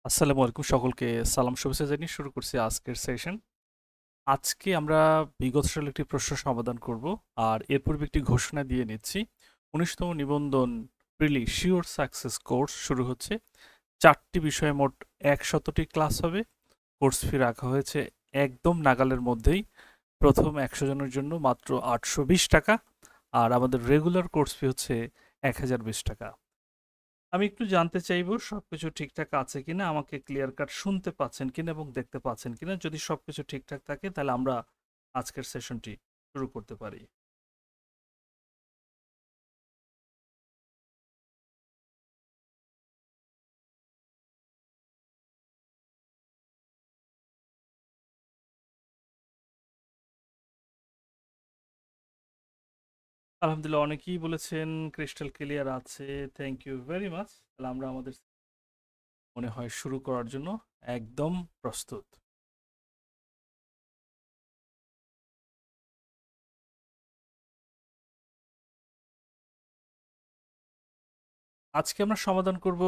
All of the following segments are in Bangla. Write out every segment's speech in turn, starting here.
আসসালামু আলাইকুম সকলকে সালাম শুভেচ্ছা জানিয়ে শুরু করছি আজকের সেশন। আজকে আমরা বিগত সালের একটি প্রশ্ন সমাধান করব আর এর পূর্বে একটি ঘোষণা দিয়ে নিচ্ছি। ১৯তম নিবন্ধন প্রিলি শিওর সাকসেস কোর্স শুরু হচ্ছে। ৪টি বিষয়ে মোট ১০০টি ক্লাস হবে। কোর্স ফি রাখা হয়েছে একদম নাগালের মধ্যেই। প্রথম ১০০ জনের জন্য মাত্র ৮২০ টাকা আর আমাদের রেগুলার কোর্স ফি হচ্ছে ১০২০ টাকা। আমি একটু জানতে চাইবো সবকিছু ঠিকঠাক আছে কিনা, আমাকে ক্লিয়ার কাট শুনতে পাচ্ছেন কিনা এবং দেখতে পাচ্ছেন কিনা। যদি সবকিছু ঠিকঠাক থাকে তাহলে আমরা আজকের সেশনটি শুরু করতে পারি। আলহামদুলিল্লাহ অনেকেই বলেছেন ক্রিস্টাল ক্লিয়ার আছে। Thank you very much. তাহলে আমরা আমাদের মনে হয় শুরু করার জন্য একদম প্রস্তুত। আজকে আমরা সমাধান করব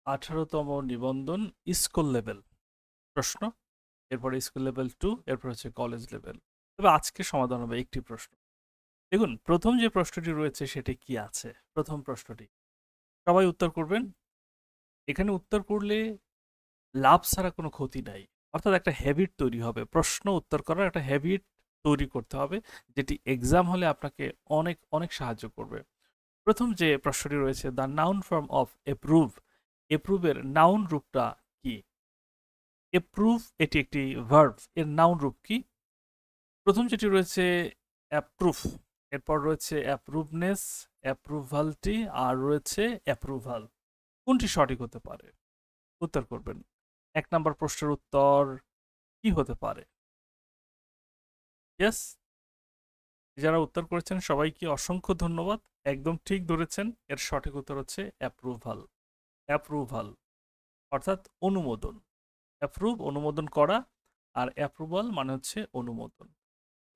18তম নিবন্ধন স্কুল লেভেল প্রশ্ন, এরপরে স্কুল লেভেল 2, এরপর হচ্ছে কলেজ লেভেল। তবে আজকে সমাধান হবে একটি প্রশ্ন। দেখুন, প্রথম যে প্রশ্নটি রয়েছে সেটি কি আছে? প্রথম প্রশ্নটি সবাই উত্তর করবেন। এখানে উত্তর করলে লাভ ছাড়া কোনো ক্ষতি নাই। অর্থাৎ একটা হ্যাবিট তৈরি হবে। প্রশ্ন উত্তর করার একটা হ্যাবিট তৈরি করতে হবে, যেটি এক্সাম হলে আপনাকে অনেক অনেক সাহায্য করবে। প্রথম যে প্রশ্নটি রয়েছে, the noun form of approve. এপ্রুভের নাউন রূপটা কি? এপ্রুভ এটি একটি ভার্ব, এর নাউন রূপ কি? প্রথম যেটি রয়েছে অ্যাপ্রুভ, এরপর রয়েছে অ্যাপ্রুভনেস, অ্যাপ্রুভালটি, আর রয়েছে অ্যাপ্রুভাল। কোনটি সঠিক হতে পারে? উত্তর করবেন। ১ নাম্বার প্রশ্নের উত্তর কি হতে পারে? ইয়েস, যারা উত্তর করেছেন সবাইকে অসংখ্য ধন্যবাদ। একদম ঠিক ধরেছেন। এর সঠিক উত্তর হচ্ছে অ্যাপ্রুভাল। অ্যাপ্রুভাল অর্থাৎ অনুমোদন। অ্যাপ্রুভ অনুমোদন করা, আর অ্যাপ্রুভাল মানে হচ্ছে অনুমোদন।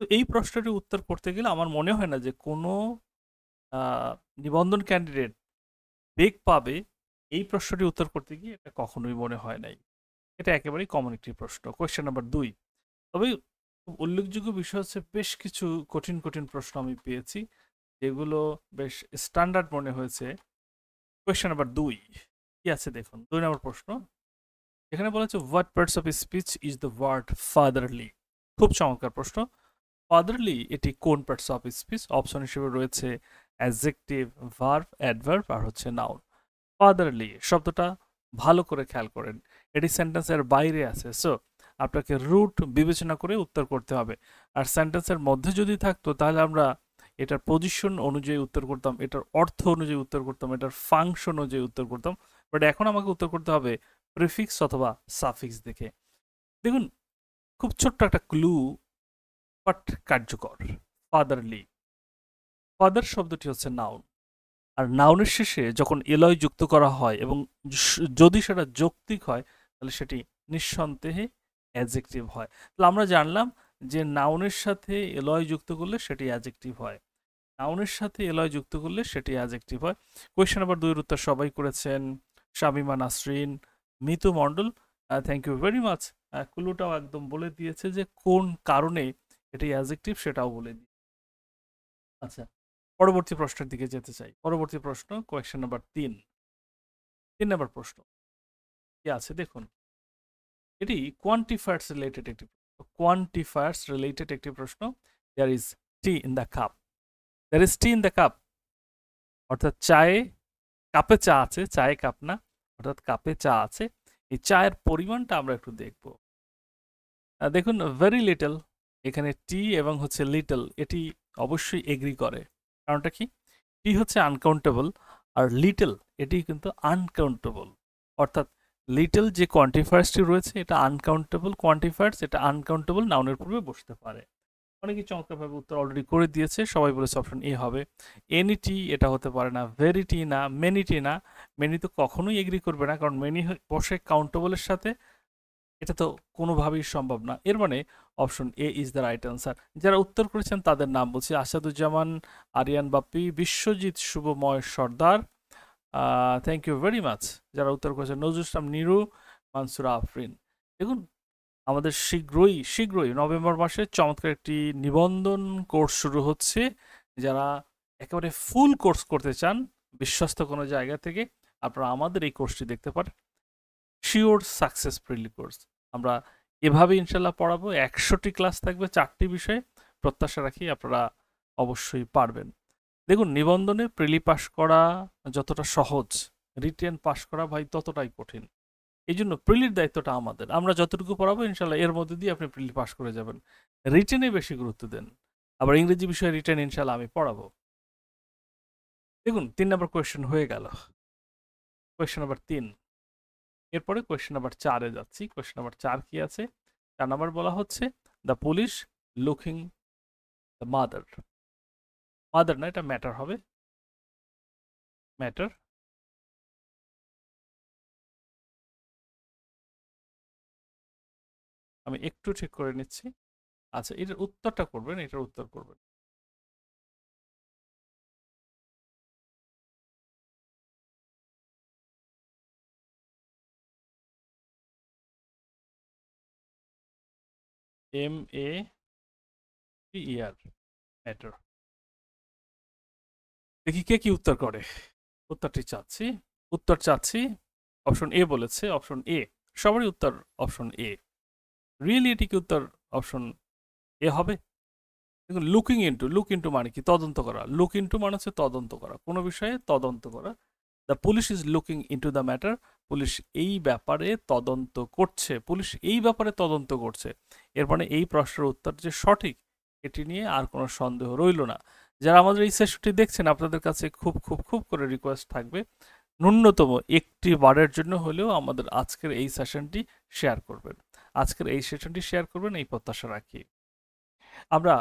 তো এই প্রশ্নটির উত্তর করতে গেলে আমার মনে হয় না যে কোনো নিবন্ধন ক্যান্ডিডেট বেগ পাবে এই প্রশ্নটির উত্তর করতে গিয়ে। এটা কখনোই মনে হয় নাই। এটা একেবারেই কমন একটি প্রশ্ন। Question number ২। তবে খুব উল্লেখযোগ্য বিষয় হচ্ছে বেশ কিছু কঠিন কঠিন প্রশ্ন আমি পেয়েছি, যেগুলো বেশ স্ট্যান্ডার্ড মনে হয়েছে। কোয়েশ্চেন নাম্বার ২ কি আছে দেখুন। ২ নম্বর প্রশ্ন, এখানে বলা হচ্ছে what parts of speech is the word fatherly. খুব চমৎকার প্রশ্ন। ফাদারলি এটি কোন পার্টস অফ স্পিচ? অপশন হিসেবে রয়েছে অ্যাডজেক্টিভ, ভার্ব, অ্যাডভার্ব আর হচ্ছে নাউন। ফাদারলি শব্দটা ভালো করে খেয়াল করেন, এটি সেন্টেন্সের বাইরে আছে। সো আপনাকে রুট বিবেচনা করে উত্তর করতে হবে। আর সেন্টেন্সের মধ্যে যদি থাকতো তাহলে আমরা এটার পজিশন অনুযায়ী উত্তর করতাম, এটার অর্থ অনুযায়ী উত্তর করতাম, এটার ফাংশন অনুযায়ী উত্তর করতাম। বাট এখন আমাকে উত্তর করতে হবে প্রিফিক্স অথবা সাফিক্স দেখে। দেখুন, খুব ছোট্ট একটা ক্লু, বাট কার্যকর। ফাদারলি, ফাদার শব্দটি হচ্ছে নাউন। আর নাউনের শেষে যখন এলয় যুক্ত করা হয় এবং যদি সেটা যৌক্তিক হয় তাহলে সেটি নিঃসন্দেহে অ্যাডজেক্টিভ হয়। তাহলে আমরা জানলাম যে নাউনের সাথে এলয় যুক্ত করলে সেটি অ্যাডজেক্টিভ হয়, নাউনের সাথে এলয় যুক্ত করলে সেটি অ্যাডজেক্টিভ হয়। কোয়েশ্চেন নাম্বার ২ এর উত্তর সবাই করেছেন। শামিমা নাসরিন, মিতু মণ্ডল, থ্যাংক ইউ ভেরি মাচ। ক্লুটাও একদম বলে দিয়েছে যে কোন কারণে এটি অ্যাডজেক্টিভ সেটাও বলে দিই। আচ্ছা, পরবর্তী প্রশ্নের দিকে যেতে চাই। পরবর্তী প্রশ্ন কোয়েশ্চেন নাম্বার ৩। ৩ নাম্বার প্রশ্ন কি আছে দেখুন। এটি কোয়ান্টিফায়ার্স রিলেটেড একটি কোয়ান্টিফায়ার্স রিলেটেড একটি প্রশ্ন। There is tea in the cup. There is tea in the cup অর্থাৎ চায়ে, কাপে চা আছে, চায়ে কাপ না, অর্থাৎ কাপে চা আছে। এই চায়ের পরিমাণটা আমরা একটু দেখব। দেখুন, ভেরি লিটল, এখানে টি এবং হচ্ছে লিটল এটি অবশ্যই এগ্রি করে। কারণটা কি? টি হচ্ছে আনকাউন্টেবল, আর লিটল এটি কিন্তু আনকাউন্টেবল। অর্থাৎ লিটল যে কোয়ান্টিফায়ার্সটি রয়েছে এটা আনকাউন্টেবল কোয়ান্টিফায়ার্স, এটা আনকাউন্টেবল নাউনের পূর্বে বসতে পারে। অনেকেই চমৎকারভাবে উত্তর অলরেডি করে দিয়েছে। সবাই বলেছে অপশন এ হবে। এনি টি এটা হতে পারে না, ভেরি টি না, মেনি টি না। মেনি তো কখনোই এগ্রি করবে না, কারণ মেনি বসে কাউন্টেবলের সাথে, এটা তো কোনোভাবেই সম্ভব না। এর মানে option A is the right answer. যারা উত্তর করেছেন তাদের নাম বলছি: আসাদুজ্জামান, আরিয়ান বাপ্পি, বিশ্বজিৎ, শুভময় সর্দার, থ্যাংক ইউ ভেরি মাচ। যারা উত্তর করেছেন নজরুল ইসলাম নিরু, মানসুরা আফরিন। দেখুন আমাদের শীঘ্রই নভেম্বর মাসে চমৎকার একটি নিবন্ধন কোর্স শুরু হচ্ছে। যারা একেবারে ফুল কোর্স করতে চান বিশ্বস্ত কোনো জায়গা থেকে, আপনারা আমাদের এই কোর্সটি দেখতে পারেন। শিওর সাকসেস প্রিলি কোর্স। আমরা এভাবে ইনশাল্লাহ পড়াবো। 100টি ক্লাস থাকবে 4টি বিষয়ে। প্রত্যাশা রাখি আপনারা অবশ্যই পারবেন। দেখুন নিবন্ধনে প্রিলি পাস করা যতটা সহজ, রিটেন পাস করা ভাই ততটাই কঠিন। এই জন্য প্রিলির দায়িত্বটা আমাদের। আমরা যতটুকু পড়াবো ইনশাল্লাহ এর মধ্যে দিয়ে আপনি প্রিলি পাস করে যাবেন। রিটেনে বেশি গুরুত্ব দেন। আবার ইংরেজি বিষয়ে রিটেন ইনশাল্লাহ আমি পড়াবো। দেখুন 3 নম্বর কোয়েশ্চেন হয়ে গেল। Question number 3। এরপরে কোয়েশ্চেন নাম্বার 4 এ যাচ্ছি। কোয়েশ্চেন নাম্বার 4 কি আছে? 4 নাম্বার বলা হচ্ছে the police looking the mother. Mother না, এটা ম্যাটার হবে। ম্যাটার। আমি একটু ঠিক করে নিচ্ছি। আচ্ছা, এটার উত্তরটা করবেন, এটার উত্তর করবেন। MATER, matter. দেখি কে কি উত্তর করে। উত্তরটি চাচ্ছি। উত্তর চাচ্ছি। অপশন এ বলেছে, অপশন এ। সবারই উত্তর অপশন এ। রিয়েলি এটি কি উত্তর অপশন এ হবে? দেখুন লুক ইন্টু মানে কি? তদন্ত করা। লুক ইন্টু মানে হচ্ছে তদন্ত করা, কোনো বিষয়ে তদন্ত করা। The police is looking into the matter. Police এই ব্যাপারে তদন্ত করছে। পুলিশ এই ব্যাপারে তদন্ত করছে। এর মানে এই প্রশ্নের উত্তর যে সঠিক, এটি নিয়ে আর কোনো সন্দেহ রইল না। যারা আমাদের এই সেশনটি দেখছেন, আপনাদের কাছে খুব খুব খুব করে রিকোয়েস্ট থাকবে, ন্যূনতম একটি বারের জন্য হলেও আমাদের আজকের এই সেশনটি শেয়ার করবেন। আজকের এই সেশনটি শেয়ার করবেন এই প্রত্যাশা রাখি। আমরা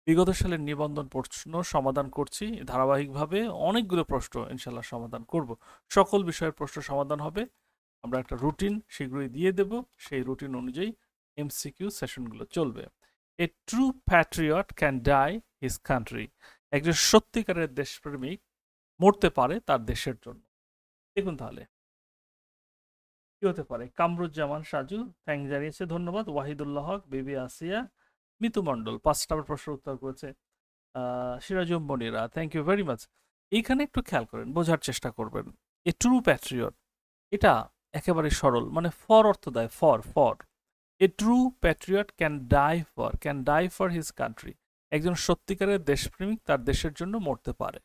বিগত সালের নিবন্ধন প্রশ্ন সমাধান করছি ধারাবাহিকভাবে। অনেকগুলো প্রশ্ন ইনশাল্লাহ সমাধান করব। সকল বিষয়ের প্রশ্ন সমাধান হবে। আমরা একটা রুটিন শীঘ্রই দিয়ে দেব। সেই রুটিন অনুযায়ী এমসিকিউ সেশনগুলো চলবে। A true patriot can die his country. একজন সত্যিকারের দেশপ্রেমিক মরতে পারে তার দেশের জন্য। দেখুন তাহলে কি হতে পারে। কামরুজ্জামান সাজু থ্যাংক জানিয়েছে, ধন্যবাদ। ওয়াহিদুল্লাহ হক, বিবি আসিয়া, মিতু মণ্ডল 5 নম্বর প্রশ্ন উত্তর করেছে। Sirajum Monira thank you very much. এইখানে একটু খেয়াল করেন, বোঝার চেষ্টা করবেন। এ ট্রু প্যাট্রিয়ট এটা একেবারে সরল, মানে ফর অর্থ দেয়, for. A true patriot can die for his country. একজন সত্যিকারের দেশপ্রেমিক তার দেশের জন্য মরতে পারে।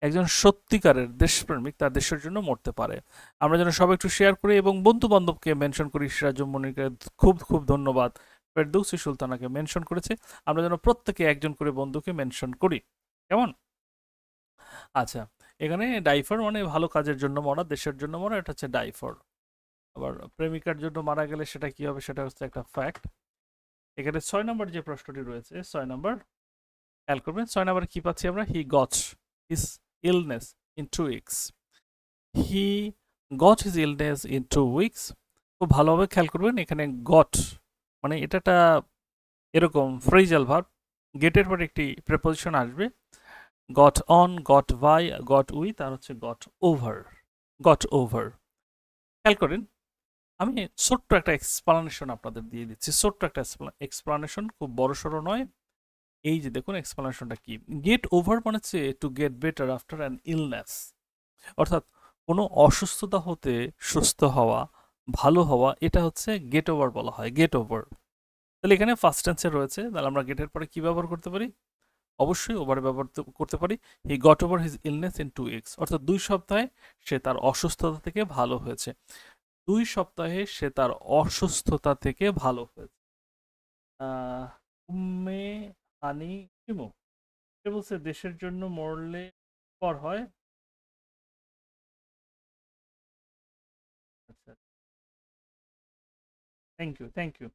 একজন সত্যিকারের দেশপ্রেমিক তার দেশের জন্য মরতে পারে। আমরা যেন সবাই একটু শেয়ার করি এবং বন্ধু বান্ধবকে মেনশন করি। সিরাজুম মনিরকে খুব খুব ধন্যবাদ। ফেরদৌসি সুলতানাকে মেনশন করেছে। আমরা যেন প্রত্যেকে একজন করে বন্ধুকে মেনশন করি, কেমন? আচ্ছা, এখানে ডাইফার মানে ভালো কাজের জন্য মরা, দেশের জন্য মরা, এটা হচ্ছে ডাইফার। আবার প্রেমিকার জন্য মারা গেলে সেটা কি হবে, সেটা হচ্ছে একটা ফ্যাক্ট। এখানে 6 নম্বর যে প্রশ্নটি রয়েছে, 6 নম্বর খেয়াল করবেন। 6 নম্বর কি পাচ্ছি আমরা? He got his illness in 2 weeks. He got his illness in 2 weeks. খুব ভালোভাবে খেয়াল করবেন। এখানে গট মানে এটা একটা এরকম ফ্রেজাল ভার্ব। গেটের পর একটি প্রেপোজিশন আসবে। Got on, got by, got with, আর হচ্ছে গট ওভার। গট ওভার খেয়াল করেন। আমি ছোট্ট একটা এক্সপ্লানেশন আপনাদের দিয়ে দিচ্ছি। ছোট্ট একটা এক্সপ্লানেশন, খুব বড়সড় নয়। এই যে দেখুন এক্সপ্লানেশনটা কি। গেট ওভার মানে হচ্ছে to get better after an illness. অর্থাৎ কোনো অসুস্থতা হতে সুস্থ হওয়া, ভালো হওয়া, এটা হচ্ছে গেট ওভার বলা হয়, গেট ওভার। তাহলে এখানে ফার্স্ট টেন্সে রয়েছে, তাহলে আমরা গেটের পরে কি ব্যবহার করতে পারি? অবশ্যই ওভারে ব্যবহার করতে পারি। He got over his illness in 2 weeks. অর্থাৎ 2 সপ্তাহে সে তার অসুস্থতা থেকে ভালো হয়েছে। 2 সপ্তাহে সে তার অসুস্থতা থেকে ভালো হয়েছে। উম্মে হানি শিমু সে বলছে দেশের জন্য মরলে পর হয়। আচ্ছা, থ্যাংক ইউ।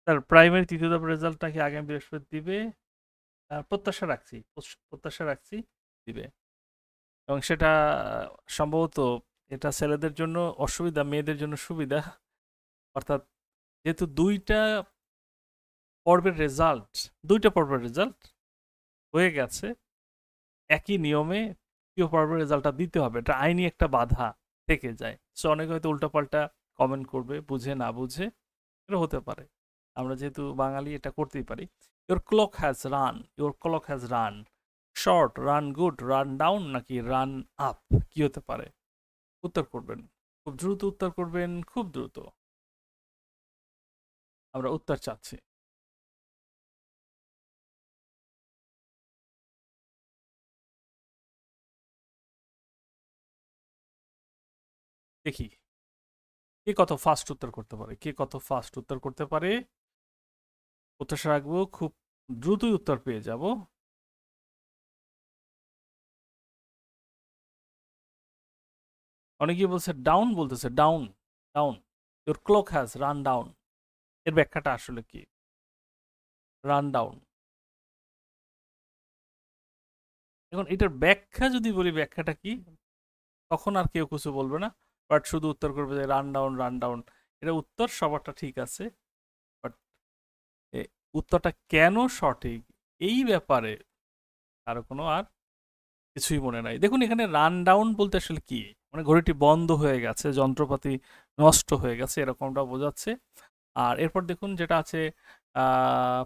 তার প্রাইমারি তৃতীয় ধাপের রেজাল্ট নাকি আগামী বৃহস্পতি দিবে। প্রত্যাশা রাখছি, প্রত্যাশা রাখছি দিবে। এবং সেটা সম্ভবত এটা ছেলেদের জন্য অসুবিধা, মেয়েদের জন্য সুবিধা। অর্থাৎ যেহেতু দুইটা পর্বের রেজাল্ট হয়ে গেছে, একই নিয়মে তৃতীয় পর্বের রেজাল্টটা দিতে হবে। এটা আইনি একটা বাধা থেকে যায়। সো অনেকে হয়তো উল্টাপাল্টা কমেন্ট করবে বুঝে না বুঝে, এটা হতে পারে। আমরা যেহেতু বাঙালি এটা করতেই পারি। Your clock has run, your clock has run, short, run good, run down নাকি রান আপ, কি হতে পারে? উত্তর করবেন, খুব দ্রুত উত্তর করবেন, খুব দ্রুত। আমরা উত্তর চাচ্ছি। দেখি কে কত ফাস্ট উত্তর করতে পারে, কে কত ফাস্ট উত্তর করতে পারে। প্রত্যাশা রাখবো খুব দ্রুতই উত্তর পেয়ে যাব। অনেকেই বলছে ডাউন, বলতেছে down, down, your clock has run down. এর ব্যাখ্যাটা আসলে কি? রান ডাউন, এখন এটার ব্যাখ্যা যদি বলি ব্যাখ্যাটা কি, তখন আর কেউ কিছু বলবে না, বাট শুধু উত্তর করবে যে রান ডাউন, রান ডাউন। এটা উত্তর সবারটা ঠিক আছে, বাট উত্তরটা কেন সঠিক এই ব্যাপারে কারো কোনো আর কিছুই মনে নাই। দেখুন এখানে রান ডাউন বলতে আসলে কি, মানে ঘড়িটি বন্ধ হয়ে গেছে, যন্ত্রপাতি নষ্ট হয়ে গেছে, এরকমটা বোঝাচ্ছে। আর এরপর দেখুন যেটা আছে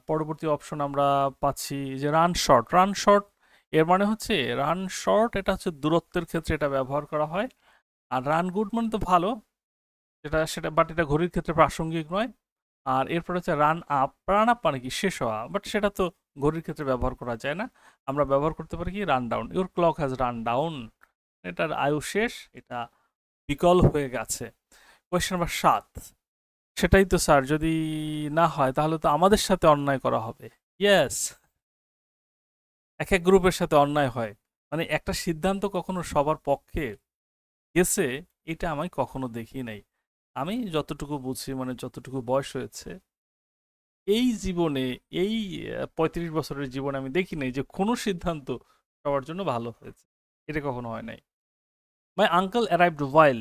পরবর্তী অপশন আমরা পাচ্ছি যে রান শর্ট, রান শর্ট এর মানে হচ্ছে রান শর্ট, এটা হচ্ছে দূরত্বের ক্ষেত্রে এটা ব্যবহার করা হয়। আর রান গুড মানে তো ভালো, সেটা বাট এটা ঘড়ির ক্ষেত্রে প্রাসঙ্গিক নয়। আর এরপর হচ্ছে রান আপ, রান আপ মানে কি শেষ হওয়া, বাট সেটা তো ঘড়ির ক্ষেত্রে ব্যবহার করা যায় না। আমরা ব্যবহার করতে পারি কি run down, your clock has run down, এটার আয়ু শেষ, এটা বিকল হয়ে গেছে। কোয়েশ্চেন নাম্বার 7, সেটাই তো স্যার, যদি না হয় তাহলে তো আমাদের সাথে অন্যায় করা হবে। ইয়েস, এক এক গ্রুপের সাথে অন্যায় হয়, মানে একটা সিদ্ধান্ত কখনো সবার পক্ষে গেছে এটা আমি কখনো দেখি নাই। আমি যতটুকু বুঝি, মানে যতটুকু বয়স হয়েছে এই জীবনে, এই ৩৫ বছরের জীবনে আমি দেখি নাই যে কোনো সিদ্ধান্ত সবার জন্য ভালো হয়েছে, এটা কখনো হয় নাই। My uncle arrived while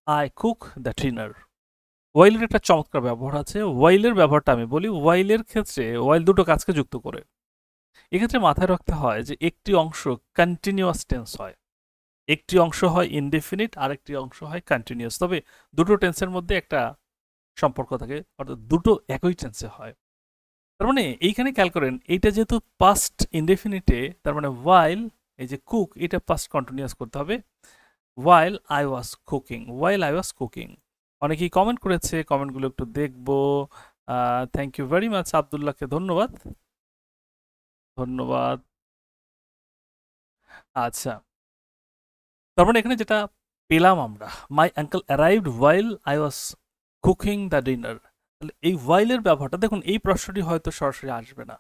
I cook the dinner. ওয়াইলের একটা চমৎকার ব্যবহার আছে, ওয়াইলের ব্যবহারটা আমি বলি। ওয়াইলের ক্ষেত্রে ওয়াইল দুটো কাজকে যুক্ত করে, এক্ষেত্রে মাথায় রাখতে হয় যে একটি অংশ কন্টিনিউয়াস টেন্স হয়, একটি অংশ হয় ইনডেফিনিট, আরেকটি অংশ হয় কন্টিনিউয়াস। তবে দুটো টেন্সের মধ্যে একটা সম্পর্ক থাকে, অর্থাৎ দুটো একই টেন্সে হয়। তার মানে এইখানে খেয়াল করেন, এইটা যেহেতু পাস্ট ইনডেফিনিটে, তার মানে ওয়াইল, এই যে কুক, এটা পাস্ট কন্টিনিউয়াস করতে হবে। While I was cooking, while I was cooking. অনেকেই কমেন্ট করেছে, কমেন্টগুলো একটু দেখবো। থ্যাংক ইউ ভেরি মাচ, আবদুল্লাহকে ধন্যবাদ, ধন্যবাদ। আচ্ছা, তার মানে এখানে যেটা পেলাম আমরা, মাই uncle arrived while I was cooking the dinner. তাহলে এই ওয়াইলের ব্যবহারটা দেখুন, এই প্রশ্নটি হয়তো সরাসরি আসবে না,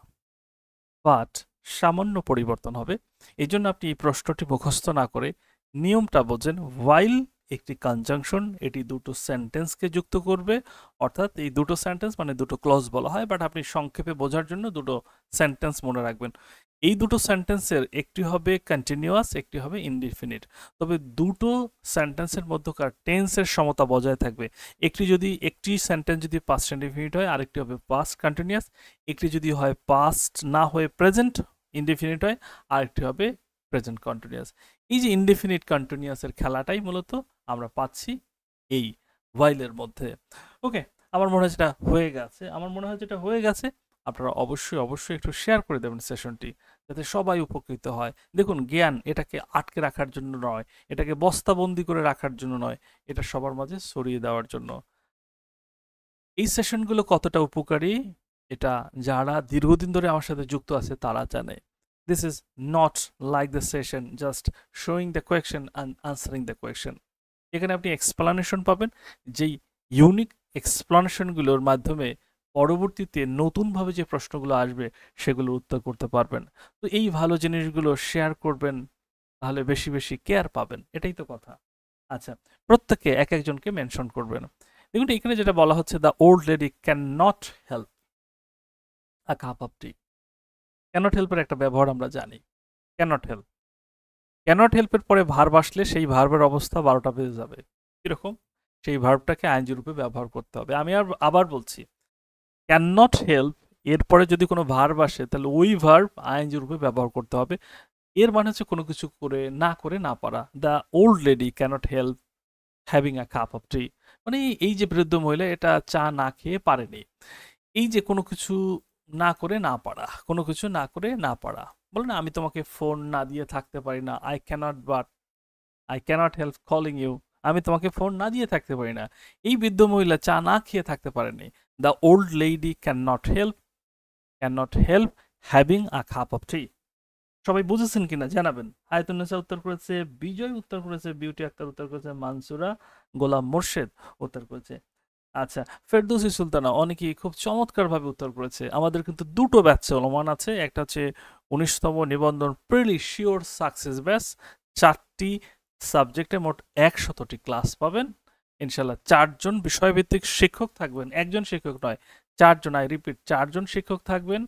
বাট সামান্য পরিবর্তন হবে। এই জন্য আপনি এই প্রশ্নটি মুখস্থ না করে নিয়মটা বোঝেন। ওয়াইল একটি কনজাংশন, এটি দুটো সেন্টেন্সকে যুক্ত করবে, অর্থাৎ এই দুটো সেন্টেন্স মানে দুটো ক্লজ বলা হয়, বাট আপনি সংক্ষেপে বোঝার জন্য দুটো সেন্টেন্স মনে রাখবেন। এই দুটো সেন্টেন্সের একটি হবে কন্টিনিউয়াস, একটি হবে ইনডিফিনিট। তবে দুটো সেন্টেন্সের মধ্যকার টেন্সের সমতা বজায় থাকবে। একটি সেন্টেন্স যদি পাস্ট ইনডিফিনিট হয়, আরেকটি হবে পাস্ট কন্টিনিউয়াস। একটি যদি হয় পাস্ট না হয়ে প্রেজেন্ট ইনডিফিনিট হয়, আরেকটি হবে প্রেজেন্ট কন্টিনিউয়াস। এই যে ইনডিফিনিট কন্টিনিউয়াসের খেলাটাই মূলত আমরা পাচ্ছি এই ওয়াইলের মধ্যে। ওকে, আমার মনে হয় যেটা হয়ে গেছে, আমার মনে হয় যেটা হয়ে গেছে। আপনারা অবশ্যই অবশ্যই একটু শেয়ার করে দেবেন সেশনটি, যাতে সবাই উপকৃত হয়। দেখুন, জ্ঞান এটাকে আটকে রাখার জন্য নয়, এটাকে বস্তাবন্দি করে রাখার জন্য নয়, এটা সবার মাঝে ছড়িয়ে দেওয়ার জন্য। এই সেশনগুলো কতটা উপকারী এটা যারা দীর্ঘদিন ধরে আমার সাথে যুক্ত আছে তারা জানে। This is not like the session just showing the question and answering the question. এখানে আপনি এক্সপ্লানেশন পাবেন, যেই ইউনিক এক্সপ্লানেশনগুলোর মাধ্যমে পরবর্তীতে নতুনভাবে যে প্রশ্নগুলো আসবে সেগুলোর উত্তর করতে পারবেন। তো এই ভালো জিনিসগুলো শেয়ার করবেন, তাহলে বেশি বেশি কেয়ার পাবেন, এটাই তো কথা। আচ্ছা, প্রত্যেকে এক একজনকে মেনশন করবেন। দেখুন এখানে যেটা বলা হচ্ছে, the old lady can not help a cup of tea. Cannot হেল্পের একটা ব্যবহার আমরা জানি, ক্যানট হেল্প। ক্যানট হেল্পের পরে ভার্ব আসলে সেই ভার্বের অবস্থা 12টা বেজে যাবে। কিরকম? সেই ভার্বটাকে আইনজি রূপে ব্যবহার করতে হবে। আমি আবার বলছি, ক্যান নট হেল্প এরপরে যদি কোনো ভার্ব আসে তাহলে ওই ভার্ব আইনজি রূপে ব্যবহার করতে হবে। এর মানে হচ্ছে কোনো কিছু করে না পারা। The old lady cannot help having a cup of tea, মানে এই যে বৃদ্ধ মহিলা এটা চা না খেয়ে পারেনি। এই যে কোনো কিছু না করে না পারা, কোনো কিছু না করে না পারা। বলে না আমি তোমাকে ফোন না দিয়ে থাকতে পারি না, I cannot help calling you. আমি তোমাকে ফোন না দিয়ে থাকতে পারি না। এই বৃদ্ধ মহিলা চা না খেয়ে থাকতে পারেনি। The old lady can not help having a cup of tea. সবাই বুঝেছেন কিনা জানাবেন। হায়াতুন্নেসা উত্তর করেছে, বিজয় উত্তর করেছে, বিউটি আক্তার উত্তর করেছে, মানসুরা, গোলাম মোর্শেদ উত্তর করেছে। আচ্ছা, ফেরদৌসী সুলতানা অনেকেই খুব চমৎকারভাবে উত্তর করেছে। আমাদের কিন্তু দুটো ব্যাচ চলমান আছে, একটা হচ্ছে 19তম নিবন্ধন প্রিলি শিওর সাকসেস ব্যাচ। 4টি সাবজেক্টে মোট 100টি ক্লাস পাবেন ইনশাল্লাহ। 4জন বিষয়ভিত্তিক শিক্ষক থাকবেন, একজন শিক্ষক নয়, 4জন, আই রিপিট 4জন শিক্ষক থাকবেন।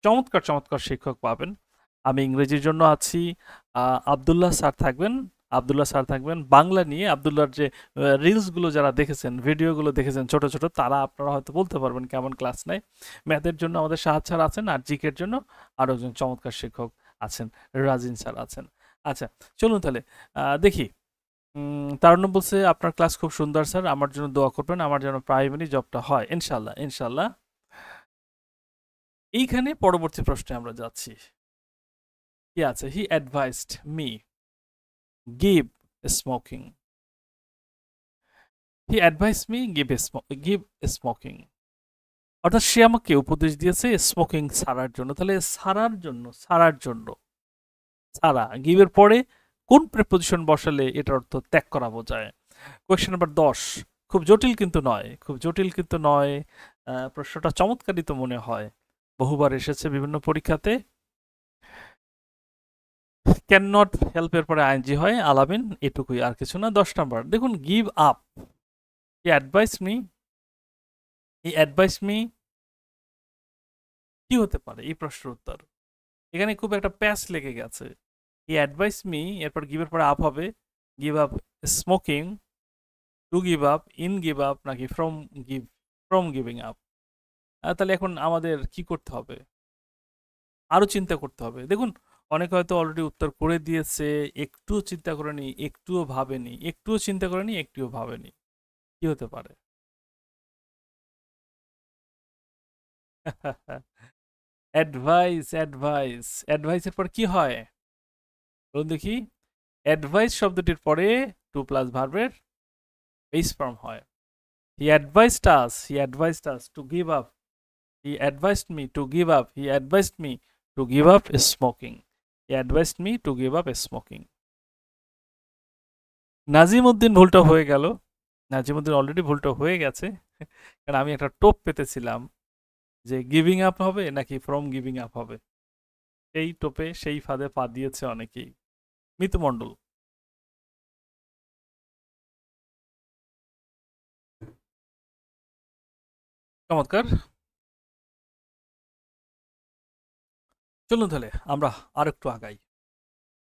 চমৎকার চমৎকার শিক্ষক পাবেন। আমি ইংরেজির জন্য আছি, আবদুল্লাহ স্যার থাকবেন। বাংলা নিয়ে আবদুল্লাহর যে রিলসগুলো যারা দেখেছেন, ভিডিওগুলো দেখেছেন ছোট ছোট, তারা আপনারা হয়তো বলতে পারবেন কেমন ক্লাস নেয়। ম্যাথের জন্য আমাদের সাহাদ স্যার আছেন, আর জিকের জন্য আরও একজন চমৎকার শিক্ষক আছেন, রাজিন স্যার আছেন। আচ্ছা, চলুন তাহলে দেখি। তারুণ্য বলছে আপনার ক্লাস খুব সুন্দর স্যার, আমার জন্য দোয়া করবেন, আমার যেন প্রাইমারি জবটা হয় ইনশাল্লাহ ইনশাল্লাহ। এইখানে পরবর্তী প্রশ্নে আমরা যাচ্ছি। কি আছে? He advised me give smoking. He advice me give smoking, অর্থাৎ সে আমাকে উপদেশ দিয়েছে স্মোকিং ছাড়ার জন্য। তাহলে ছাড়ার জন্য ছাড়া, গিভের পরে কোন প্রিপোজিশন বসালে এটার অর্থ ত্যাগ করা বোঝায়? Question number 10। খুব জটিল কিন্তু নয়, প্রশ্নটা চমৎকারই তো মনে হয়, বহুবার এসেছে বিভিন্ন পরীক্ষাতে। ক্যান নট হেল্পের পরে আইএনজি হয়, আলামিন, এটুকুই, আর কিছু না। 10 নাম্বার দেখুন, গিভ আপ। হি অ্যাডভাইস মি কি হতে পারে এই প্রশ্নের উত্তর? এখানে খুব একটা প্যাচ লেগে গেছে। হি অ্যাডভাইস মি, এরপর গিভের পরে আপ হবে। Give up smoking, to give up, in give up, নাকি ফ্রম গিভিং আপ? তাহলে এখন আমাদের কি করতে হবে? আরো চিন্তা করতে হবে। দেখুন, অনেকে হয়তো অলরেডি উত্তর করে দিয়েছে, একটুও চিন্তা করেনি, একটুও ভাবেনি, একটুও ভাবেনি। কি হতে পারে? অ্যাডভাইসের পর কি হয় বলুন দেখি? অ্যাডভাইস শব্দটির পরে টু প্লাস ভার্বের বেস ফর্ম হয়। He advised us to give up, he advised me to give up smoking. Nazimuddin ভুলটা হয়ে গেল, নাজিমউদ্দিন অলরেডি ভুলটা হয়ে গেছে, কারণ আমি একটা টোপ পেতেছিলাম যে গিভিং আপ হবে নাকি ফ্রম গিভিং আপ হবে। সেই টোপে, সেই ফাঁদে পা দিয়েছে অনেকেই। মিতু মণ্ডল, চমৎকার। চলুন তাহলে আমরা আরেকটু আগাই।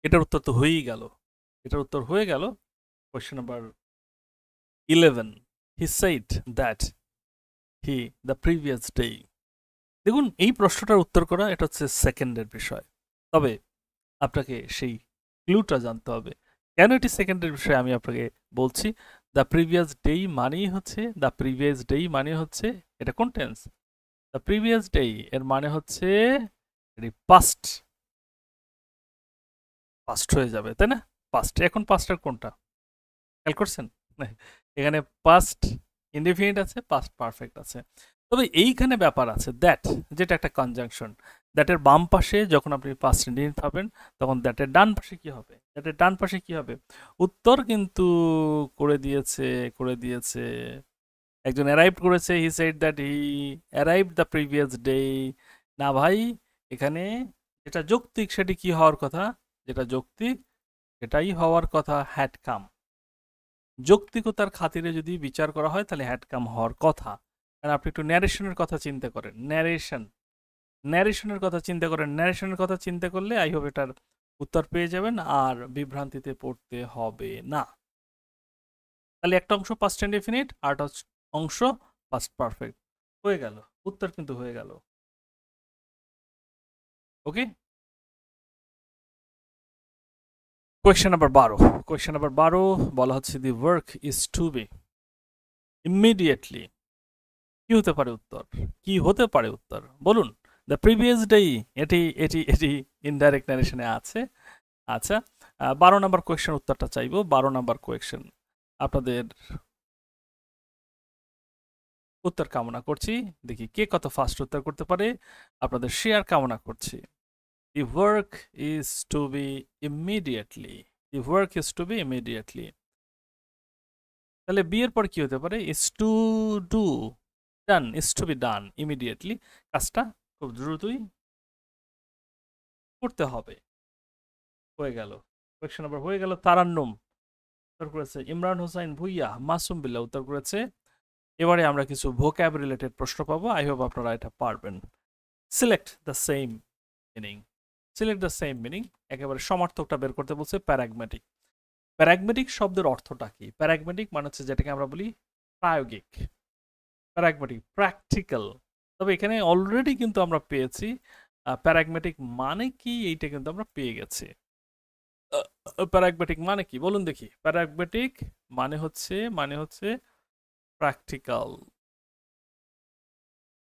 এটার উত্তর তো হয়ে গেল। Question number 11। He said that he the previous day. দেখুন, এই প্রশ্নটার উত্তর করা এটা হচ্ছে সেকেন্ডের বিষয়, তবে আপনাকে সেই ক্লুটা জানতে হবে। কেন এটি সেকেন্ডের বিষয় আমি আপনাকে বলছি। দ্য প্রিভিয়াস ডে মানে হচ্ছে এটা কোন টেন্স? দ্য প্রিভিয়াস ডে এর মানে হচ্ছে এটি পাস্ট হয়ে যাবে, তাই না? পাস্ট। এখন পাস্টের কোনটা খেয়াল করছেন? এখানে পাস্ট ইনডিফিনিট আছে, পাস্ট পারফেক্ট আছে। তবে এইখানে ব্যাপার আছে, দ্যাট যেটা একটা কনজাংশন, দ্যাটের বাম পাশে যখন আপনি পাস্ট ইনডিফিনিট পাবেন, তখন দ্যাটের ডান পাশে কি হবে? উত্তর কিন্তু করে দিয়েছে একজন অ্যারাইভ করেছে। He said that he arrive the previous day. না ভাই, এখানে যেটা যৌক্তিক সেটি কি হওয়ার কথা? সেটাই হওয়ার কথা, হ্যাড কাম। যৌক্তিকতার খাতিরে যদি বিচার করা হয় তাহলে হ্যাড কাম হওয়ার কথা। কারণ আপনি একটু ন্যারেশনের কথা চিন্তা করেন, ন্যারেশনের কথা চিন্তা করলে আই হোপ এটার উত্তর পেয়ে যাবেন, আর বিভ্রান্তিতে পড়তে হবে না। তাহলে একটা অংশ পাস্ট ইনডেফিনিট, আর অংশ পাস্ট পারফেক্ট হয়ে গেল। উত্তর কিন্তু হয়ে গেল। ওকে, কোয়েশ্চেন নাম্বার 12 বলা হচ্ছে the work is to be immediately কি হতে পারে উত্তর? কি হতে পারে উত্তর বলুন? দ্য প্রিভিয়াস ডে, এটি এটি এটি ইনডাইরেক্ট ন্যারেশনে আছে। আচ্ছা, 12 নম্বর কোয়েশ্চেন উত্তরটা চাইবো। 12 নম্বর কোয়েশ্চেন আপনাদের উত্তর কামনা করছি। দেখি কে কত ফাস্ট উত্তর করতে পারে, আপনাদের শেয়ার কামনা করছি। The work is to be immediately. The work is to be immediately. তাহলে বি এর পর কি হতে পারে? is to do, done, is to be done immediately. কাজটা খুব দ্রুতই করতে হবে। হয়ে গেল কোয়েশ্চেন নাম্বার, হয়ে গেল। তারান্নুম উত্তর করেছে ইমরান হোসাইন ভুইয়া। মাসুম বিল্লাহ উত্তর করেছে। এবারে আমরা কিছু ভোক্যাব রিলেটেড প্রশ্ন পাবো। আই হোপ আপনারা এটা পারবেন। Select the same meaning. Select the same meaning, একেবারে সমার্থকটা বের করতে বলছে। প্যারাগম্যাটিক। প্যারাগম্যাটিক শব্দের অর্থটা কি? প্যারাগম্যাটিক মানে হচ্ছে যেটাকে আমরা বলি প্রায়োগিক। প্যারাগম্যাটিক প্র্যাকটিক্যাল। তবে এখানে অলরেডি কিন্তু আমরা পেয়েছি প্যারাগম্যাটিক মানে কি, এইটা কিন্তু আমরা পেয়ে গেছি। প্যারাগম্যাটিক মানে কি বলুন দেখি? প্যারাগম্যাটিক মানে হচ্ছে প্র্যাকটিক্যাল।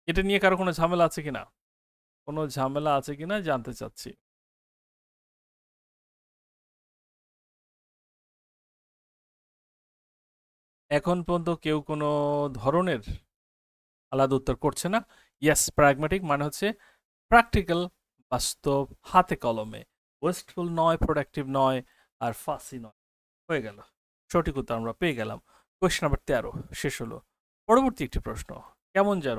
এটা নিয়ে কারো কোনো ঝামেলা আছে কিনা? কোনো ঝামেলা আছে কিনা জানতে চাচ্ছি। এখন পর্যন্ত কেউ কোনো ধরনের আলাদা উত্তর করছে না। ইয়েস, প্র্যাগম্যাটিক মানে হচ্ছে প্র্যাকটিক্যাল, বাস্তব, হাতে কলমে। ওয়েস্টফুল নয়, প্রোডাক্টিভ নয়, আর ফাসি নয়। হয়ে গেল, সঠিক উত্তর আমরা পেয়ে গেলাম। কোয়েশ্চেন নাম্বার 13 শেষ হলো। পরবর্তী একটি প্রশ্ন কেমন যেন,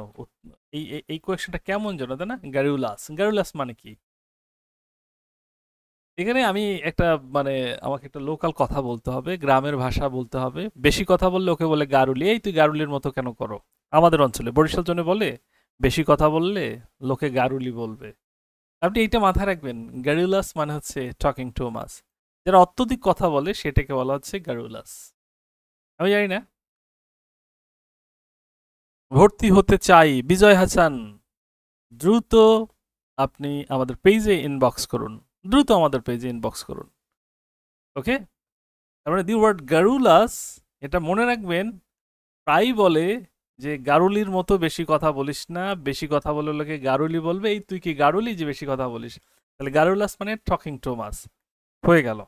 এই কোয়েশ্চেনটা কেমন যেন, তাই না? গ্যারুলাস। গ্যারুলাস মানে কি? এখানে আমি একটা মানে আমাকে একটা লোকাল কথা বলতে হবে, গ্রামের ভাষা বলতে হবে। বেশি কথা বললে ওকে বলে গারুলি। এই তুই গারুলির মতো কেন করো? আমাদের অঞ্চলে বরিশাল জনে বলে বেশি কথা বললে লোকে গারুলি বলবে। আপনি এইটা মাথায় রাখবেন। গ্যারুলাস মানে হচ্ছে টকিং টু মাচ। যারা অত্যধিক কথা বলে সেটাকে বলা হচ্ছে গ্যারুলাস। আমি জানি না। ভর্তি হতে চাই বিজয় হাসান। দ্রুত আপনি আমাদের পেজে ইনবক্স করুন। দ্রুত আমাদের পেজে ইনবক্স করুন। ওকে, তার মানে দি ওয়ার্ড গারুলাস, এটা মনে রাখবেন। প্রায়ই বলে যে গারুলির মতো বেশি কথা বলিস না, বেশি কথা বলে লোকে গারুলি বলবে। এই তুই কি গারুলি যে বেশি কথা বলিস? তাহলে গারুলাস মানে টকিং টু মাচ। হয়ে গেল।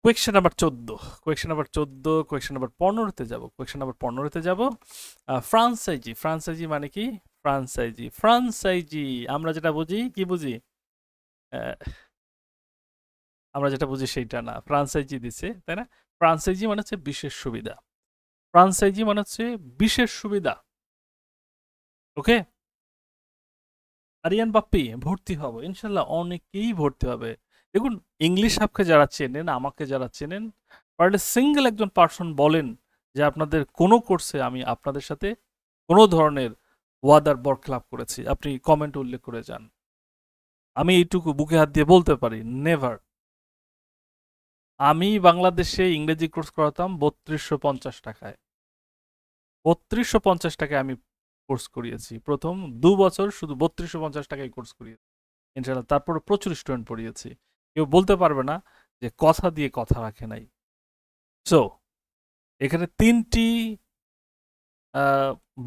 Question number 14। Question number 14, question number 15তে যাব। কোয়েশ্চেন নাম্বার 15তে যাব। ফ্রান্সাইজি। ফ্রান্সাইজি মানে কি? ফ্রান্সাইজি, ফ্রান্সাইজি আমরা যেটা বুঝি, কি বুঝি? আহ, আমরা যেটা বুঝি সেইটা না। ফ্রান্সাইজি দিছে, তাই না? ফ্রান্সাইজি মানে হচ্ছে বিশেষ সুবিধা। ফ্রান্সাইজি মানে হচ্ছে বিশেষ সুবিধা। ওকে, আরিয়ান বাপ্পি ভর্তি হবো ইনশাল্লাহ, অনেকেই ভর্তি হবে। দেখুন, ইংলিশ আপকে যারা চেনেন, আমাকে যারা চেনেন, পারলে সিঙ্গেল একজন পার্সন বলেন যে আপনাদের কোনো কোর্সে আমি আপনাদের সাথে কোনো ধরনের ওয়াদার বরখেলাপ করেছি, আপনি কমেন্ট উল্লেখ করে যান। আমি এইটুকু বুকে হাত দিয়ে বলতে পারি, নেভার। আমি বাংলাদেশে ইংরেজি কোর্স করাতাম ৩২৫০ টাকায়। ৩২৫০ টাকায় আমি কোর্স করিয়েছি। প্রথম ২ বছর শুধু ৩২৫০ টাকায় কোর্স করিয়েছি ইনশাআল্লাহ। তারপরে প্রচুর স্টুডেন্ট পড়িয়েছি। কেউ বলতে পারবে না যে কথা দিয়ে কথা রাখে নাই। সো এখানে ৩টি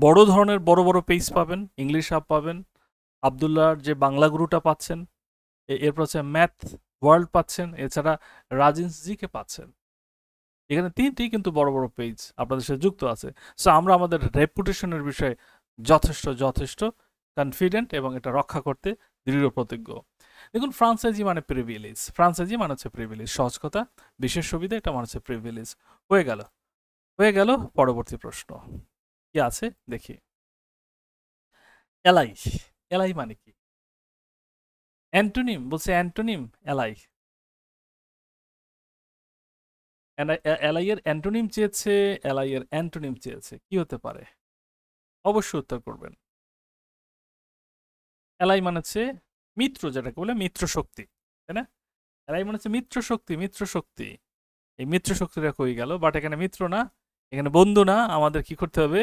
বড় ধরনের বড় বড় পেজ পাবেন। ইংলিশ হাব পাবেন, আবদুল্লাহর যে বাংলা গুরুটা পাচ্ছেন, এরপর হচ্ছে ম্যাথ ওয়ার্ল্ড পাচ্ছেন, এছাড়া রাজিন্স জিকে পাচ্ছেন। এখানে ৩টি কিন্তু বড় বড় পেজ আপনাদের সাথে যুক্ত আছে। সো আমরা আমাদের রেপুটেশনের বিষয়ে যথেষ্ট কনফিডেন্ট এবং এটা রক্ষা করতে দৃঢ় প্রতিজ্ঞ। দেখুন, ফ্রান্সাইজি মানে প্রিভিলেজ। ফ্রান্সাইজি মানে হচ্ছে প্রিভিলেজ, সহজ কথা। বিশেষ সুবিধা, এটা মানে হচ্ছে প্রিভিলেজ। হয়ে গেল, হয়ে গেল। পরবর্তী প্রশ্ন কি আছে দেখি। এলাই। এলাই মানে কি? অ্যান্টোনিম বলছে, অ্যান্টোনিম এলাই। এলাই এর অ্যান্টোনিম চেয়েছে, এলাই এর অ্যান্টোনিম চেয়েছে, কি হতে পারে? অবশ্যই উত্তর করবেন। এলাই মানে হচ্ছে মিত্র, যেটাকে বলে মিত্র শক্তি, তাই না? এলাই মানে হচ্ছে মিত্র শক্তি, মিত্র শক্তি। এই মিত্র শক্তিটা কই গেল? বাট এখানে মিত্র না, এখানে বন্ধু না। আমাদের কি করতে হবে?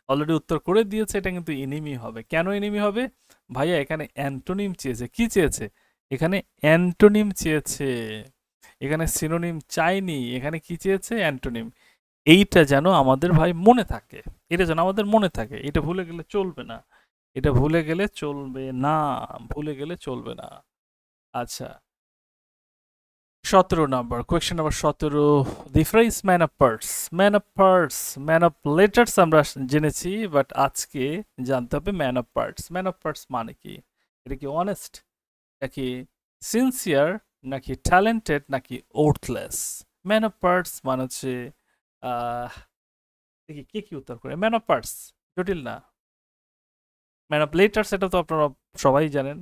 অলরেডি উত্তর করে দিয়েছে, এটা কিন্তু এনিমি হবে। কেন এনিমি হবে ভাইয়া? এখানে অ্যান্টোনিম চেয়েছে। কি চেয়েছে? এখানে অ্যান্টোনিম চেয়েছে, এখানে সিনোনিম চাইনি। এখানে কি চেয়েছে? অ্যান্টোনিম। এইটা যেন আমাদের ভাই মনে থাকে, এটা যেন আমাদের মনে থাকে, এটা ভুলে গেলে চলবে না, এটা ভুলে গেলে চলবে না, ভুলে গেলে চলবে না। আচ্ছা, 17 number, question number 17, the phrase man of parts, man of parts, man of letters আমরা জেনেছি, বাট আজকে জানতে হবে man of parts. Man of parts মানে কি? এটা কি অনেস্ট, নাকি সিনসিয়ার, নাকি ট্যালেন্টেড, নাকি ওর্থলেস? ম্যান অফ পার্টস মানে হচ্ছে দেখি কে কি উত্তর করে। ম্যান অফ পার্টস জটিল না। ম্যান অফ লেটার্স এটা তো আপনারা সবাই জানেন।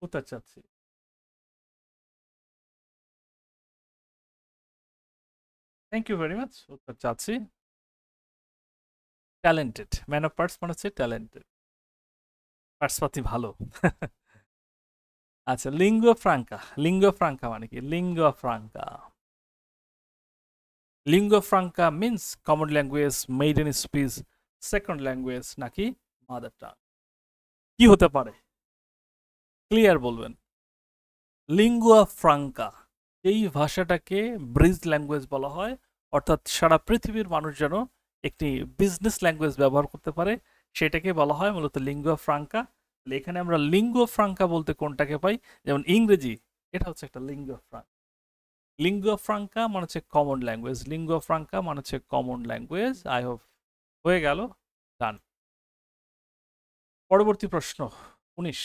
উত্তর চাচ্ছি। থ্যাংক ইউ ভেরি মাচ, উত্তর চাচ্ছি। ট্যালেন্টেড, ম্যান অফ পার্টস মানে হচ্ছে ট্যালেন্টেড, পার্টস পাতি ভালো। আচ্ছা, লিঙ্গুয়া ফ্রাঙ্কা, লিঙ্গুয়া ফ্রাঙ্কা মানে কি? Lingua Franka, lingua Franka means common language, maiden speech, second language, নাকি মাদার টাং? কি হতে পারে? ক্লিয়ার বলবেন। লিঙ্গুয়া ফ্রাঙ্কা, এই ভাষাটাকে ব্রিজ ল্যাঙ্গুয়েজ বলা হয়, অর্থাৎ সারা পৃথিবীর মানুষ যেন একটি বিজনেস ল্যাঙ্গুয়েজ ব্যবহার করতে পারে, সেটাকে বলা হয় মূলত লিঙ্গুয়া ফ্রাঙ্কা। এখানে আমরা লিঙ্গুয়া ফ্রাঙ্কা বলতে কোনটাকে পাই? যেমন ইংরেজি, এটা হচ্ছে একটা লিঙ্গুয়া ফ্রাঙ্কা। লিঙ্গুয়া ফ্রাঙ্কা মানে হচ্ছে কমন ল্যাঙ্গুয়েজ, লিঙ্গুয়া ফ্রাঙ্কা মানে হচ্ছে কমন ল্যাঙ্গুয়েজ। আই হোপ হয়ে গেল, ডান। পরবর্তী প্রশ্ন 19,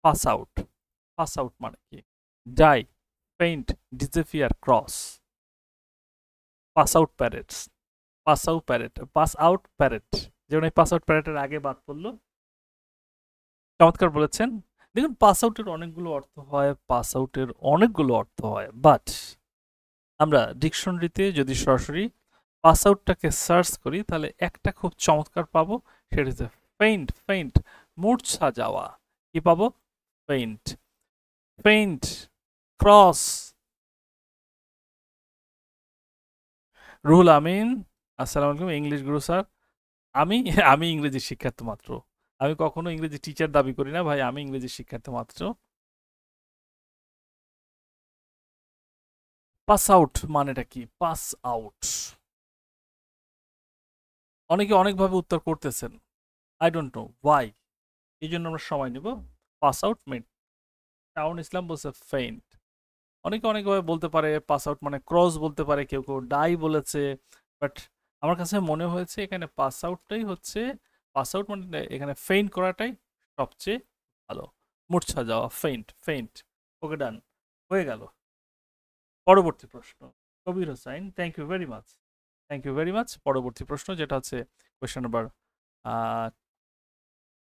পাস আউট, পাস আউট মানে কি? Die, paint, disappear, cross. Pass out parades, pass out parade, pass out parade, যেমন এই পাস আউট প্যারেডের আগে বাদ পড়লো। চমৎকার বলেছেন। দেখুন, পাস আউটের অনেকগুলো অর্থ হয়, পাস আউটের অনেকগুলো অর্থ হয়, বাট আমরা ডিকশনারিতে যদি সরাসরি পাস আউটটাকে সার্চ করি তাহলে একটা খুব চমৎকার পাবো, সেটা হচ্ছে ফেইন্ট, ফেইন্ট, মূর্ছা যাওয়া। কি পাবো? Faint, faint, cross. Ruhul Amin, আসসালামু আলাইকুম, ইংলিশ গুরু স্যার। আমি আমি ইংরেজি শিক্ষার্থী মাত্র, আমি কখনো ইংরেজি টিচার দাবি করি না ভাই, আমি ইংরেজি শিক্ষার্থী মাত্র। পাস আউট মানেটা কি? পাস আউট, অনেকে অনেকভাবে উত্তর করতেছেন, আই ডোন্ট নো ওয়াই, এই জন্য আমরা সময় নেব। পাস আউট মিন, টাউন ইসলাম বলছে ফেইন্ট, অনেকে অনেকভাবে বলতে পারে। পাস আউট মানে ক্রস বলতে পারে, কেউ কেউ ডাই বলেছে, বাট আমার কাছে মনে হয়েছে এখানে পাস আউটটাই হচ্ছে, পাস আউট মানে এখানে ফেইন্ট করাটাই সবচেয়ে ভালো। মূর্ছা যাওয়া, ফেইন্ট, ফেইন্ট। ওকে, ডান, হয়ে গেল। পরবর্তী প্রশ্ন, Kabir Hossain, thank you very much, thank you very much. পরবর্তী প্রশ্ন যেটা হচ্ছে কোয়েশ্চেন নাম্বার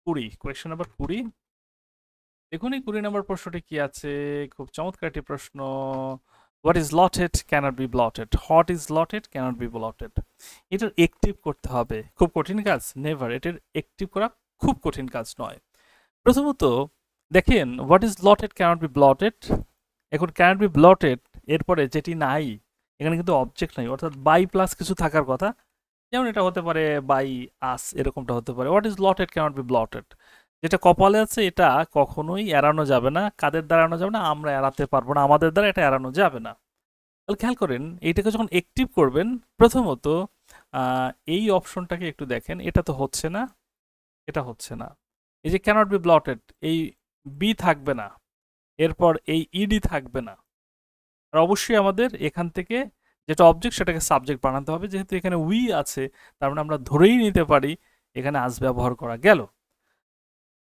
20, কোয়েশ্চেন নাম্বার 20। দেখুন এই 20 নম্বর প্রশ্নটি কি আছে, খুব চমৎকার একটি প্রশ্ন। What is lotted cannot be blotted, what is lotted cannot be blotted. এটার একটিভ করতে হবে, খুব কঠিন কাজ? নেভার, এটার একটিভ করা খুব কঠিন কাজ নয়। প্রথমত দেখেন, what is lotted cannot be blotted, এখন ক্যানট বি ব্লটেড এরপরে যেটি নাই, এখানে কিন্তু অবজেক্ট নাই, অর্থাৎ বাই প্লাস কিছু থাকার কথা, যেমন এটা হতে পারে বাই আস, এরকমটা হতে পারে। What is lotted cannot be blotted, যেটা কপালে আছে এটা কখনোই এড়ানো যাবে না। কাদের দ্বারা এড়ানো যাবে না? আমরা এড়াতে পারবো না, আমাদের দ্বারা এটা এড়ানো যাবে না। তাহলে খেয়াল করেন, এইটাকে যখন অ্যাক্টিভ করবেন, প্রথমত এই অপশনটাকে একটু দেখেন, এটা তো হচ্ছে না, এটা হচ্ছে না। এই যে ক্যানট বি ব্লটেড, এই বি থাকবে না, এরপর এই ইডি থাকবে না, আর অবশ্যই আমাদের এখান থেকে যেটা অবজেক্ট সেটাকে সাবজেক্ট বানাতে হবে। যেহেতু এখানে উই আছে, তার মানে আমরা ধরেই নিতে পারি এখানে আজ ব্যবহার করা গেল।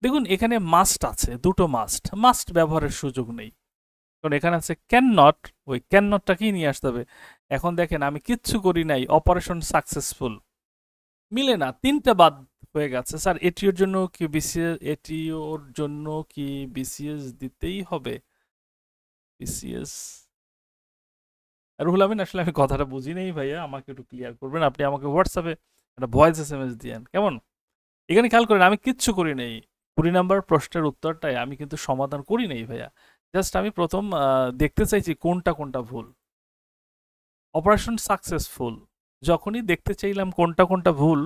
দেখুন এখানে মাস্ট আছে, দুটো মাস্ট, মাস্ট ব্যবহারের সুযোগ নেই, কারণ এখানে আছে ক্যান নট, ওই ক্যান নটটাকেই নিয়ে আসতে হবে। এখন দেখেন আমি কিচ্ছু করি নাই, অপারেশন সাকসেসফুল, মিলে না, তিনটা বাদ হয়ে গেছে। স্যার এটিওর জন্য কি বিসিএস, এটিওর জন্য কি বিসিএস দিতেই হবে? বিসিএস, রুহুল আমিন, আসলে আমি কথাটা বুঝি নেই ভাইয়া, আমাকে একটু ক্লিয়ার করবেন। আপনি আমাকে হোয়াটসঅ্যাপে একটা ভয়েস এসএমএস দিয়েন, কেমন? এখানে খেয়াল করেন, আমি কিচ্ছু করি নেই, 20 নাম্বার প্রশ্নের উত্তরটাই আমি কিন্তু সমাধান করি নেই ভাইয়া, জাস্ট আমি প্রথম দেখতে চাইছি কোনটা কোনটা ভুল। অপারেশন সাকসেসফুল, যখনই দেখতে চাইলাম কোনটা কোনটা ভুল,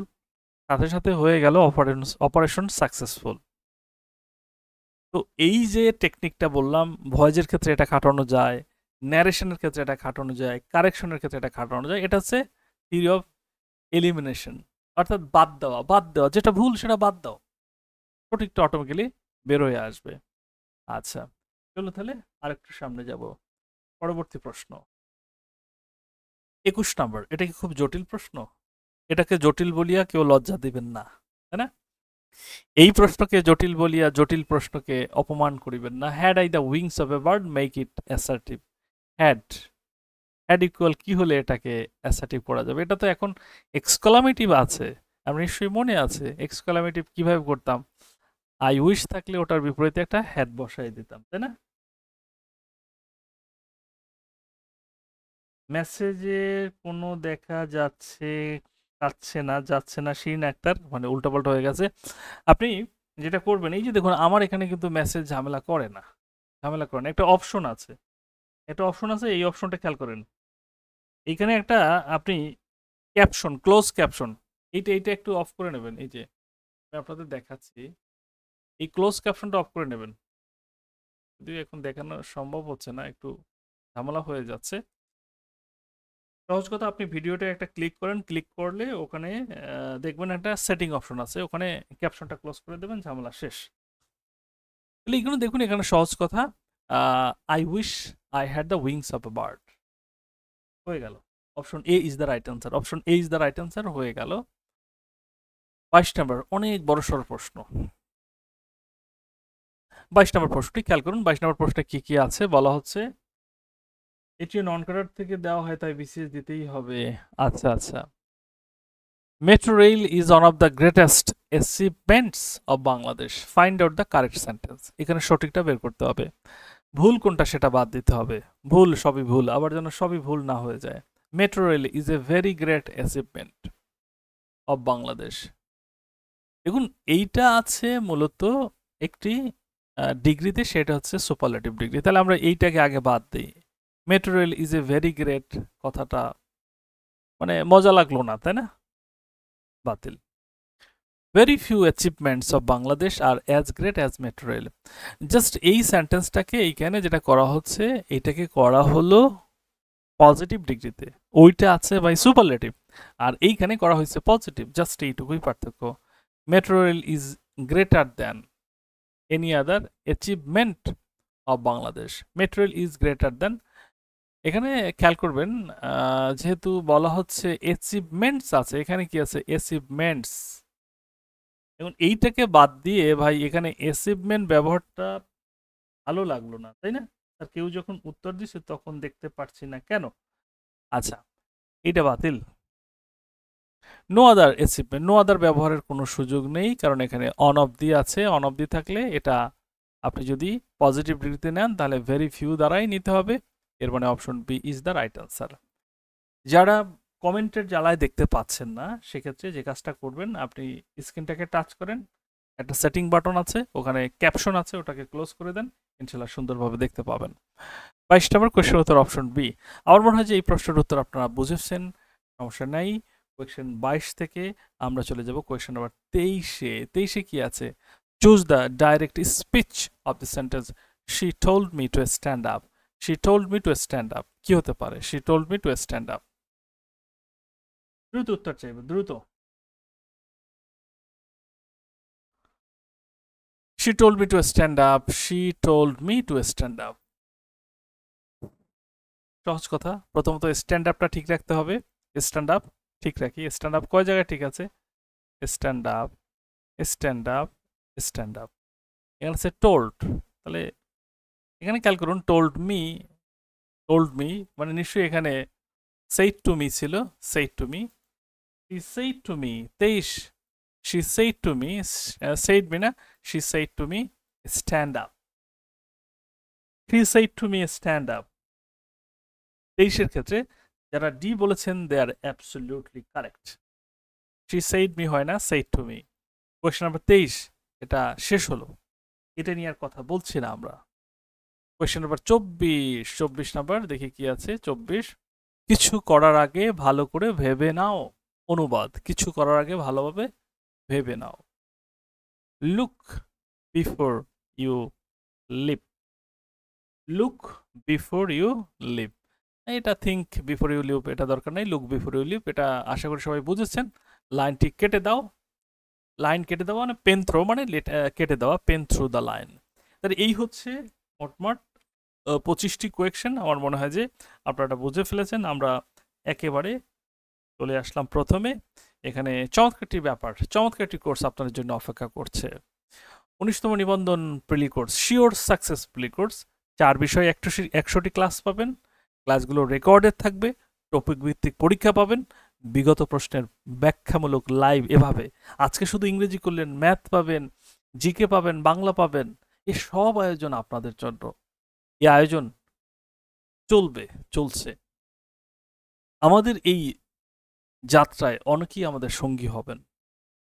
সাথে সাথে হয়ে গেল অপারেশন সাকসেসফুল। তো এই যে টেকনিকটা বললাম, ভয়েসের ক্ষেত্রে এটা খাটানো যায়, ন্যারেশনের ক্ষেত্রে এটা খাটানো যায়, কারেকশনের ক্ষেত্রে এটা খাটানো যায়। এটা হচ্ছে থিওরি অফ এলিমিনেশন, অর্থাৎ বাদ দেওয়া, যেটা ভুল সেটা বাদ দাও, সঠিকটা অটোমেটিক্যালি বের হয়ে আসবে। আচ্ছা, চলো তাহলে আরেকটু সামনে যাব। পরবর্তী প্রশ্ন 21 নম্বর। এটা কি খুব জটিল প্রশ্ন? এটাকে জটিল বলিয়া কেউ লজ্জা দিবেন না, তাই না? এই প্রশ্নকে জটিল বলিয়া জটিল প্রশ্নকে অপমান করিবেন না। Had I the wings of a bird make it assertive. Had equal কি হলে এটাকে অ্যাসার্টিভ করা যাবে? এটা তো এখন এক্সক্লামেটিভ আছে, আমার নিশ্চয়ই মনে আছে এক্সক্লামেটিভ কিভাবে করতাম। আই উইশ থাকলে ওটার বিপরীতে একটা হ্যাড বসাই দিতাম, তাই না? মেসেজে কোনো দেখা যাচ্ছে না শিরিন আক্তার, মানে উল্টাপাল্টা হয়ে গেছে। আপনি যেটা করবেন, এই যে দেখুন আমার এখানে কিন্তু মেসেজ ঝামেলা করে না, একটা অপশন আছে, এই অপশনটা খেয়াল করেন। এইখানে একটা আপনি ক্যাপশন, ক্লোজ ক্যাপশন, এইটা একটু অফ করে নেবেন। এই যে আমি আপনাদের দেখাচ্ছি, এই ক্লোজ ক্যাপশনটা অফ করে নেবেন। যদিও এখন দেখানো সম্ভব হচ্ছে না, একটু ঝামেলা হয়ে যাচ্ছে। সহজ কথা, আপনি ভিডিওটা একটা ক্লিক করেন, ক্লিক করলে ওখানে দেখবেন একটা সেটিং অপশন আছে, ওখানে ক্যাপশনটা ক্লোজ করে দেবেন, ঝামেলা শেষ। তাহলে এখানে দেখুন, এখানে সহজ কথা, I wish I had the wings of a bird হয়ে গেল। Option A is the right answer, হয়ে গেল। 22 নম্বর, অনেক বড় সড় প্রশ্ন। 22 নম্বর প্রশ্নটি খেয়াল করুন। 22 নম্বর প্রশ্নে কি আছে বলা হচ্ছে, এটি নন ক্যাডার থেকে দেওয়া হয় তাই বিসিএস দিতেই হবে। আচ্ছা, metro rail is one of the greatest achievements of Bangladesh, find out the correct sentence. এখানে সঠিকটা বের করতে হবে, ভুল কোনটা সেটা বাদ দিতে হবে। ভুল সবই ভুল, আবার যেন সবই ভুল না হয়ে যায়। Metro rail is a very great achievement of Bangladesh. দেখুন, এইটা আছে মূলত একটি ডিগ্রিতে, সেটা হচ্ছে সুপারলেটিভ ডিগ্রি। তাহলে আমরা এইটাকে আগে বাদ দিই। Metro rail is a very great কথাটা মানে মজা লাগলো না, তাই না? বাতিল। Very few achievements of Bangladesh are as great as metro rail. Just এই সেন্টেন্সটাকে এইখানে যেটা করা হচ্ছে, এটাকে করা হলো পজিটিভ ডিগ্রিতে, ওইটা আছে বাই সুপারলেটিভ, আর এইখানে করা হয়েছে পজিটিভ, জাস্ট এইটুকুই পার্থক্য। Metro rail is greater than any other achievement of Bangladesh. Metro rail is greater than, এখানে খেয়াল করবেন, যেহেতু বলা হচ্ছে অ্যাচিভমেন্টস আছে, এখানে কি আছে? অ্যাচিভমেন্টস। এখন এইটাকে বাদ দিয়ে ভাই এখানে অ্যাচিভমেন্ট ব্যবহারটা ভালো লাগলো না, তাই না? আর কেউ যখন উত্তর দিছে তখন দেখতে পাচ্ছি না কেন। আচ্ছা, এটা বাতিল। No other achievement, no other ব্যবহারের কোনো সুযোগ নেই, কারণ এখানে অন অফ দি আছে। অন অফ দি থাকলে এটা আপনি যদি পজিটিভ ডিগ্রিতে নেন তাহলে ভেরি ফিউ দ্বারাই নিতে হবে। এর মানে option B is the right answer. যারা কমেন্টের জ্বালায় দেখতে পাচ্ছেন না, সেক্ষেত্রে যে কাজটা করবেন, আপনি স্ক্রিনটাকে টাচ করেন, একটা সেটিং বাটন আছে, ওখানে ক্যাপশন আছে, ওটাকে ক্লোজ করে দেন, ইনশাল্লাহ সুন্দরভাবে দেখতে পাবেন। 22 নম্বর কোয়েশ্চেন উত্তর অপশন বি। আমার মনে হয় যে এই প্রশ্নের উত্তর আপনারা বুঝেছেন, সমস্যা নাই। কোয়েশ্চেন 22 থেকে আমরা চলে যাব কোয়েশ্চেন নাম্বার 23-এ। 23-এ কি আছে? Choose the direct speech of the sentence she told me to stand up. She told me to stand up কি হতে পারে? She told me to stand up. দ্রুত উত্তর চাইবে, দ্রুত। She told me to stand up. She told me to stand up. সহজ কথা, প্রথমত স্ট্যান্ড আপটা ঠিক রাখতে হবে। স্ট্যান্ড আপ ঠিক রাখি। স্ট্যান্ড আপ কয় জায়গায় ঠিক আছে? Stand up, stand up, stand up. এখানে আছে টোল্ড, তাহলে এখানে খেয়াল করুন, টোল্ড মি মানে নিশ্চয়ই এখানে সেইড টু মি ছিল। Said to me, she said to me 23, she said to me, said me না, she said to me stand up, she said to me stand up। 23-এর ক্ষেত্রে যারা ডি বলেছেন they are absolutely correct. she said me হয় না, said to me। Question number 23 এটা শেষ হলো, এটা নিয়ে আর কথা বলছি না আমরা। কোয়েশ্চেন নাম্বার 24 নাম্বার দেখি কি আছে। 24, কিছু করার আগে ভালো করে ভেবে নাও। অনুবাদ, কিছু করার আগে ভালোভাবে ভেবে নাও। Look before you leap, look before you leave. এটা থিঙ্ক বিফোর ইউ লিভ এটা দরকার নেই, লুক বিফোর ইউ লিভ এটা আশা করি সবাই বুঝেছেন। লাইনটি কেটে দাও, লাইন কেটে দেওয়া মানে পেন থ্রো মানে কেটে দেওয়া, পেন থ্রু দ্য লাইন। তাহলে এই হচ্ছে মোটমাট 25টি কোয়েকশন। আমার মনে হয় যে আপনারা বুঝে ফেলেছেন। আমরা একেবারে চলে আসলাম প্রথমে। এখানে চমৎকারটি ব্যাপার, চমৎকারটি কোর্স আপনাদের জন্য অপেক্ষা করছে। 19তম নিবন্ধন প্রিলি কোর্স, শিওর সাকসেস প্রিলি কোর্স। 4 বিষয়ে 100টি ক্লাস পাবেন, ক্লাসগুলো রেকর্ডেড থাকবে, টপিক ভিত্তিক পরীক্ষা পাবেন, বিগত প্রশ্নের ব্যাখ্যামূলক লাইভ এভাবে। আজকে শুধু ইংরেজি করলেন, ম্যাথ পাবেন, জিকে পাবেন, বাংলা পাবেন। এ সব আয়োজন আপনাদের জন্য। এই আয়োজন চলছে। আমাদের এই যাত্রায় অনেকেই আমাদের সঙ্গী হবেন,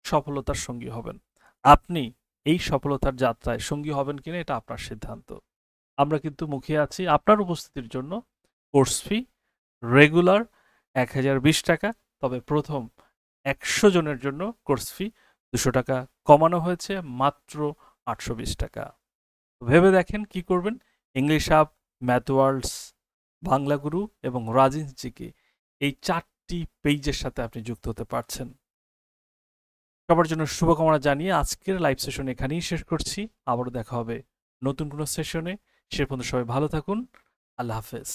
সফলতার সঙ্গী হবেন। আপনি এই সফলতার যাত্রায় সঙ্গী হবেন কিনা এটা আপনার সিদ্ধান্ত। আমরা কিন্তু মুখিয়ে আছি আপনার উপস্থিতির জন্য। কোর্স ফি রেগুলার 1020 টাকা, তবে প্রথম 100 জনের জন্য কোর্স ফি 200 টাকা কমানো হয়েছে, মাত্র 820 টাকা। ভেবে দেখেন কি করবেন। English hub, math worlds, Bangla Guru এবং রাজিন্স জিকে, এই 4টি পেজের সাথে আপনি যুক্ত হতে পারছেন। সবার জন্য শুভকামনা জানিয়ে আজকের লাইভ সেশন এখানেই শেষ করছি। আবারও দেখা হবে নতুন কোনো সেশনে। সে পর্যন্ত সবাই ভালো থাকুন। আল্লাহ হাফেজ।